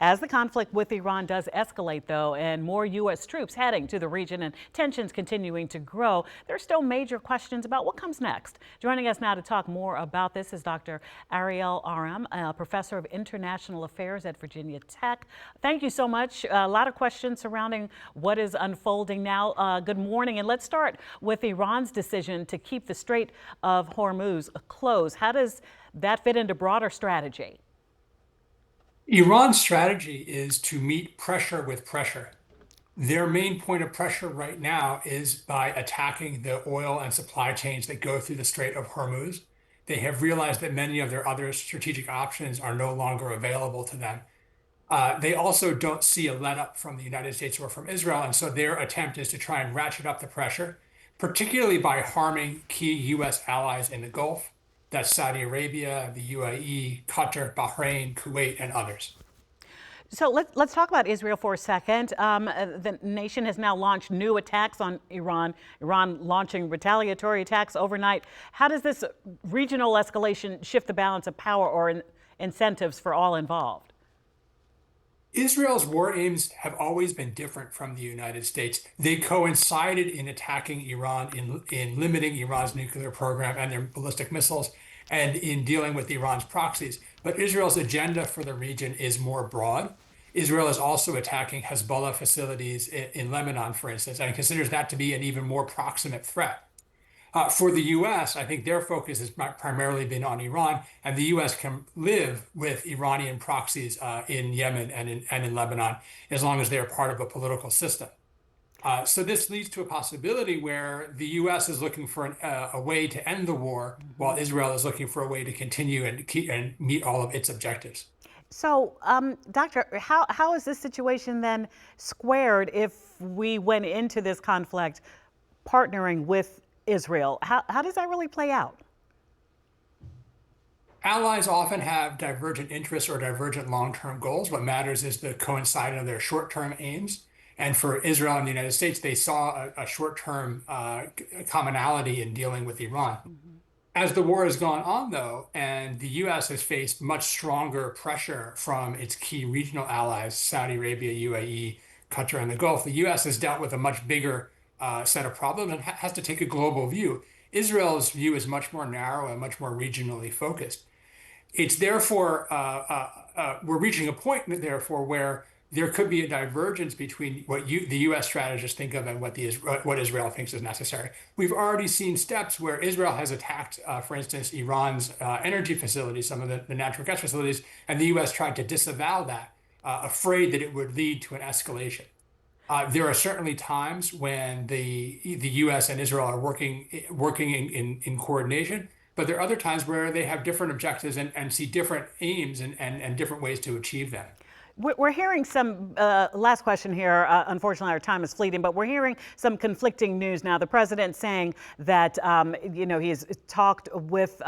As the conflict with Iran does escalate, though, and more U.S. troops heading to the region and tensions continuing to grow, there are still major questions about what comes next. Joining us now to talk more about this is Dr. Ariel Aram, a professor of international affairs at Virginia Tech. Thank you so much. A lot of questions surrounding what is unfolding now. Good morning, and let's start with Iran's decision to keep the Strait of Hormuz closed. How does that fit into broader strategy? Iran's strategy is to meet pressure with pressure. Their main point of pressure right now is by attacking the oil and supply chains that go through the Strait of Hormuz. They have realized that many of their other strategic options are no longer available to them. They also don't see a let up from the United States or from Israel, and so their attempt is to try and ratchet up the pressure, particularly by harming key U.S. allies in the Gulf. That's Saudi Arabia, the UAE, Qatar, Bahrain, Kuwait, and others. So let's talk about Israel for a second. The nation has now launched new attacks on Iran, launching retaliatory attacks overnight. How does this regional escalation shift the balance of power or incentives for all involved? Israel's war aims have always been different from the United States. They coincided in attacking Iran, in limiting Iran's nuclear program and their ballistic missiles, and in dealing with Iran's proxies. But Israel's agenda for the region is more broad. Israel is also attacking Hezbollah facilities in Lebanon, for instance, and considers that to be an even more proximate threat. For the U.S., I think their focus has primarily been on Iran, and the U.S. can live with Iranian proxies in Yemen and in Lebanon as long as they are part of a political system. So this leads to a possibility where the U.S. is looking for a way to end the war, while Israel is looking for a way to continue and meet all of its objectives. So, Doctor, how is this situation then squared if we went into this conflict partnering with Israel? How does that really play out? Allies often have divergent interests or divergent long-term goals. What matters is the coinciding of their short-term aims. And for Israel and the United States, they saw a short-term commonality in dealing with Iran. As the war has gone on, though, and the U.S. has faced much stronger pressure from its key regional allies, Saudi Arabia, UAE, Qatar, and the Gulf, the U.S. has dealt with a much bigger set of problems and has to take a global view. Israel's view is much more narrow and much more regionally focused. It's therefore, we're reaching a point, therefore, where there could be a divergence between what the U.S. strategists think of and what Israel thinks is necessary. We've already seen steps where Israel has attacked, for instance, Iran's energy facilities, some of the natural gas facilities, and the U.S. tried to disavow that, afraid that it would lead to an escalation. There are certainly times when the U.S. and Israel are working in coordination, but there are other times where they have different objectives and see different aims and different ways to achieve them. We're hearing some, last question here, unfortunately our time is fleeting, but we're hearing some conflicting news now. The president saying that, he has talked with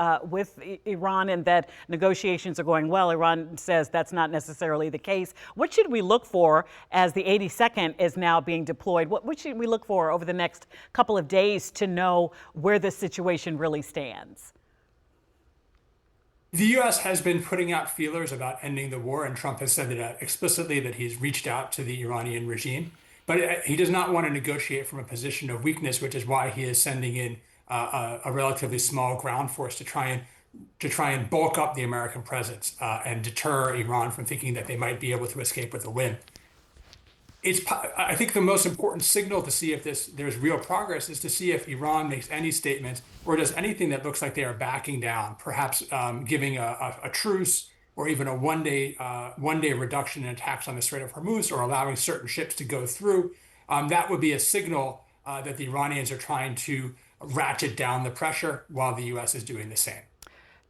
Iran and that negotiations are going well. Iran says that's not necessarily the case. What should we look for as the 82nd is now being deployed? What should we look for over the next couple of days to know where this situation really stands? The U.S. has been putting out feelers about ending the war, and Trump has said that explicitly that he's reached out to the Iranian regime. But he does not want to negotiate from a position of weakness, which is why he is sending in a relatively small ground force to try and bulk up the American presence and deter Iran from thinking that they might be able to escape with a win. I think the most important signal to see if there's real progress is to see if Iran makes any statements or does anything that looks like they are backing down, perhaps giving a truce or even a one-day reduction in attacks on the Strait of Hormuz or allowing certain ships to go through. That would be a signal that the Iranians are trying to ratchet down the pressure while the U.S. is doing the same.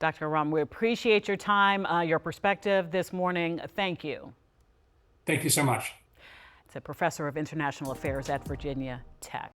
Dr. Aram, we appreciate your time, your perspective this morning. Thank you. Thank you so much. It's a professor of international affairs at Virginia Tech.